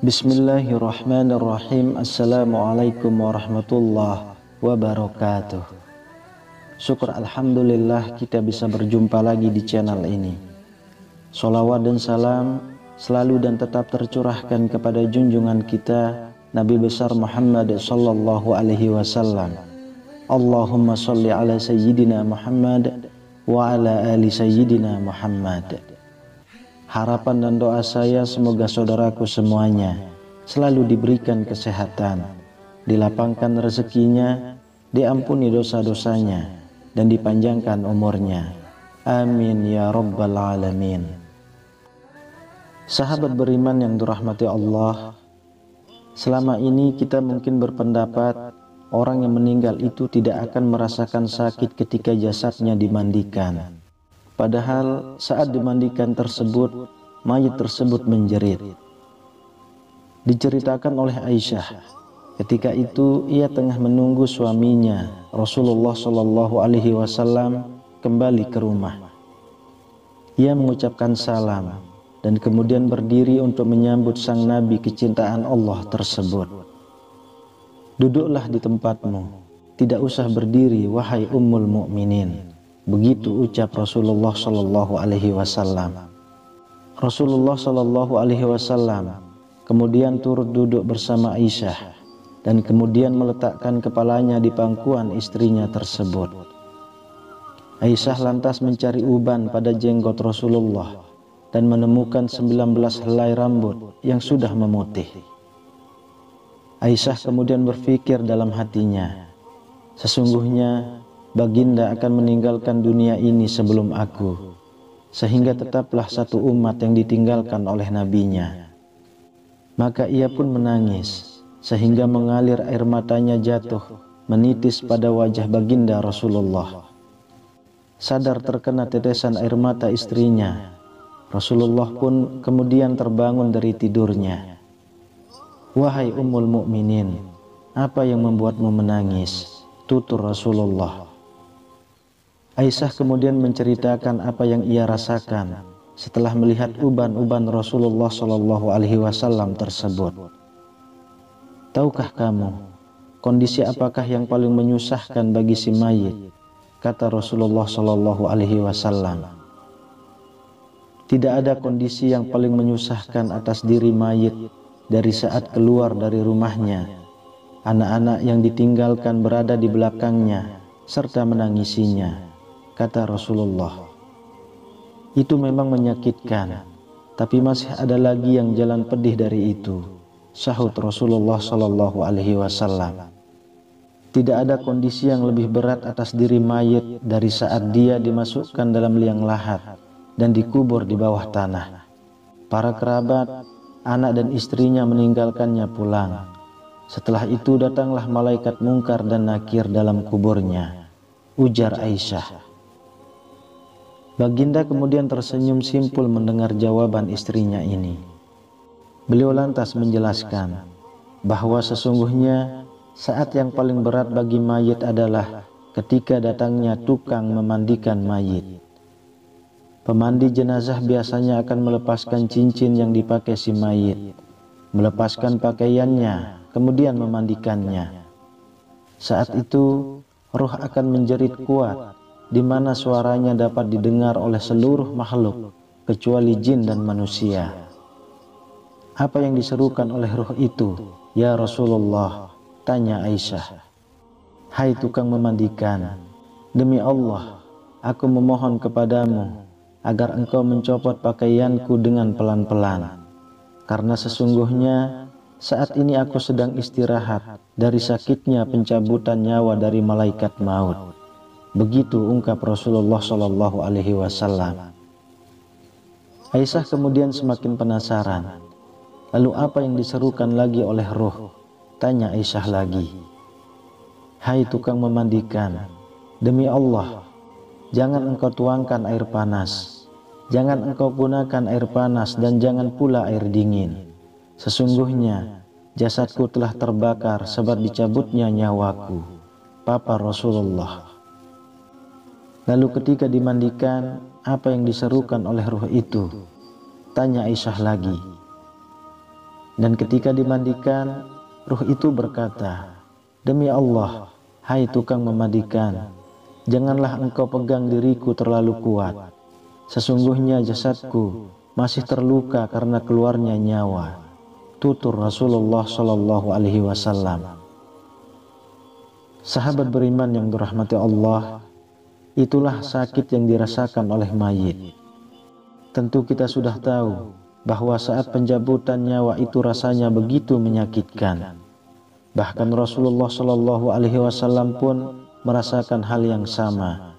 Bismillahirrahmanirrahim. Assalamualaikum warahmatullahi wabarakatuh. Syukur alhamdulillah kita bisa berjumpa lagi di channel ini. Sholawat dan salam selalu dan tetap tercurahkan kepada junjungan kita Nabi besar Muhammad sallallahu alaihi wasallam. Allahumma sholli ala sayyidina Muhammad wa ala ali sayyidina Muhammad. Harapan dan doa saya semoga saudaraku semuanya selalu diberikan kesehatan, dilapangkan rezekinya, diampuni dosa-dosanya, dan dipanjangkan umurnya. Amin ya rabbal alamin. Sahabat beriman yang dirahmati Allah, selama ini kita mungkin berpendapat orang yang meninggal itu tidak akan merasakan sakit ketika jasadnya dimandikan. Padahal saat dimandikan tersebut, mayit tersebut menjerit. Diceritakan oleh Aisyah, ketika itu ia tengah menunggu suaminya Rasulullah Shallallahu Alaihi Wasallam kembali ke rumah. Ia mengucapkan salam dan kemudian berdiri untuk menyambut sang Nabi kecintaan Allah tersebut. Duduklah di tempatmu, tidak usah berdiri wahai Ummul Mukminin. Begitu ucap Rasulullah Shallallahu Alaihi Wasallam. Rasulullah Shallallahu Alaihi Wasallam kemudian turut duduk bersama Aisyah dan kemudian meletakkan kepalanya di pangkuan istrinya tersebut. Aisyah lantas mencari uban pada jenggot Rasulullah dan menemukan 19 helai rambut yang sudah memutih. Aisyah kemudian berpikir dalam hatinya, sesungguhnya Baginda akan meninggalkan dunia ini sebelum aku, sehingga tetaplah satu umat yang ditinggalkan oleh nabinya. Maka ia pun menangis, sehingga mengalir air matanya jatuh, menitis pada wajah Baginda Rasulullah. Sadar terkena tetesan air mata istrinya, Rasulullah pun kemudian terbangun dari tidurnya. Wahai Ummul Mukminin, apa yang membuatmu menangis? Tutur Rasulullah. Aisyah kemudian menceritakan apa yang ia rasakan setelah melihat uban-uban Rasulullah Shallallahu Alaihi Wasallam tersebut. Tahukah kamu kondisi apakah yang paling menyusahkan bagi si mayit? Kata Rasulullah Shallallahu Alaihi Wasallam. Tidak ada kondisi yang paling menyusahkan atas diri mayit dari saat keluar dari rumahnya, anak-anak yang ditinggalkan berada di belakangnya serta menangisinya. Kata Rasulullah, itu memang menyakitkan, tapi masih ada lagi yang jalan pedih dari itu. Sahut Rasulullah Shallallahu Alaihi Wasallam. Tidak ada kondisi yang lebih berat atas diri mayit dari saat dia dimasukkan dalam liang lahat dan dikubur di bawah tanah. Para kerabat, anak dan istrinya meninggalkannya pulang. Setelah itu datanglah malaikat mungkar dan nakir dalam kuburnya. Ujar Aisyah. Baginda kemudian tersenyum simpul mendengar jawaban istrinya ini. Beliau lantas menjelaskan bahwa sesungguhnya saat yang paling berat bagi mayit adalah ketika datangnya tukang memandikan mayit. Pemandi jenazah biasanya akan melepaskan cincin yang dipakai si mayit, melepaskan pakaiannya, kemudian memandikannya. Saat itu ruh akan menjerit kuat, di mana suaranya dapat didengar oleh seluruh makhluk kecuali jin dan manusia. Apa yang diserukan oleh ruh itu, ya Rasulullah? Tanya Aisyah. Hai tukang memandikan, demi Allah, aku memohon kepadamu agar engkau mencopot pakaianku dengan pelan-pelan, karena sesungguhnya saat ini aku sedang istirahat dari sakitnya pencabutan nyawa dari malaikat maut. Begitu ungkap Rasulullah Shallallahu Alaihi Wasallam. Aisyah kemudian semakin penasaran. Lalu apa yang diserukan lagi oleh ruh? Tanya Aisyah lagi. Hai tukang memandikan, demi Allah, jangan engkau tuangkan air panas, jangan engkau gunakan air panas dan jangan pula air dingin. Sesungguhnya jasadku telah terbakar sebab dicabutnya nyawaku. Papa Rasulullah. Lalu ketika dimandikan, apa yang diserukan oleh ruh itu? Tanya Aisyah lagi. Dan ketika dimandikan, ruh itu berkata, "Demi Allah, hai tukang memandikan, janganlah engkau pegang diriku terlalu kuat. Sesungguhnya jasadku masih terluka karena keluarnya nyawa." Tutur Rasulullah Shallallahu Alaihi Wasallam. Sahabat beriman yang dirahmati Allah, itulah sakit yang dirasakan oleh mayit. Tentu kita sudah tahu bahwa saat pencabutan nyawa itu rasanya begitu menyakitkan. Bahkan Rasulullah Shallallahu Alaihi Wasallam pun merasakan hal yang sama,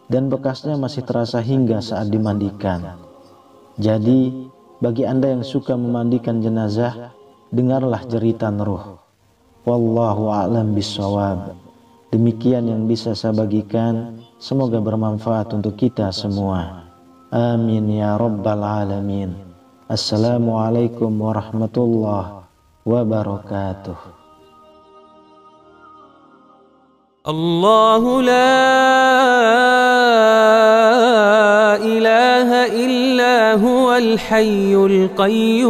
dan bekasnya masih terasa hingga saat dimandikan. Jadi, bagi Anda yang suka memandikan jenazah, dengarlah jeritan ruh. Wallahu a'lam bishawab. Demikian yang bisa saya bagikan, semoga bermanfaat untuk kita semua. Amin ya rabbal alamin. Assalamualaikum warahmatullahi wabarakatuh. الله لا إله إلا هو الحي القيوم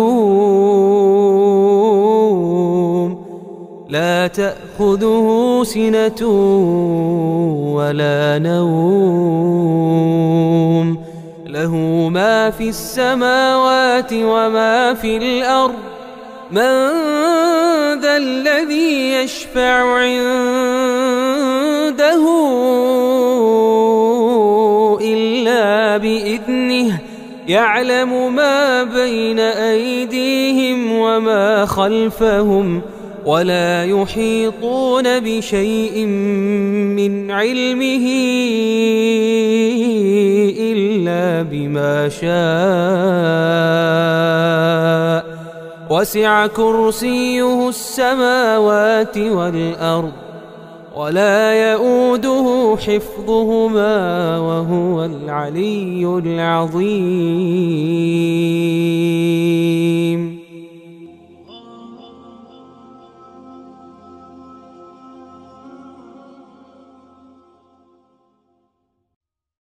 لا تأخذه سنة ولا نوم له ما في السماوات وما في الأرض من ذا الذي يشفع عنده إلا بإذنه يعلم ما بين أيديهم وما خلفهم ولا يحيطون بشيء من علمه إلا بما شاء وسع كرسيه السماوات والأرض ولا يؤوده حفظهما وهو العلي العظيم.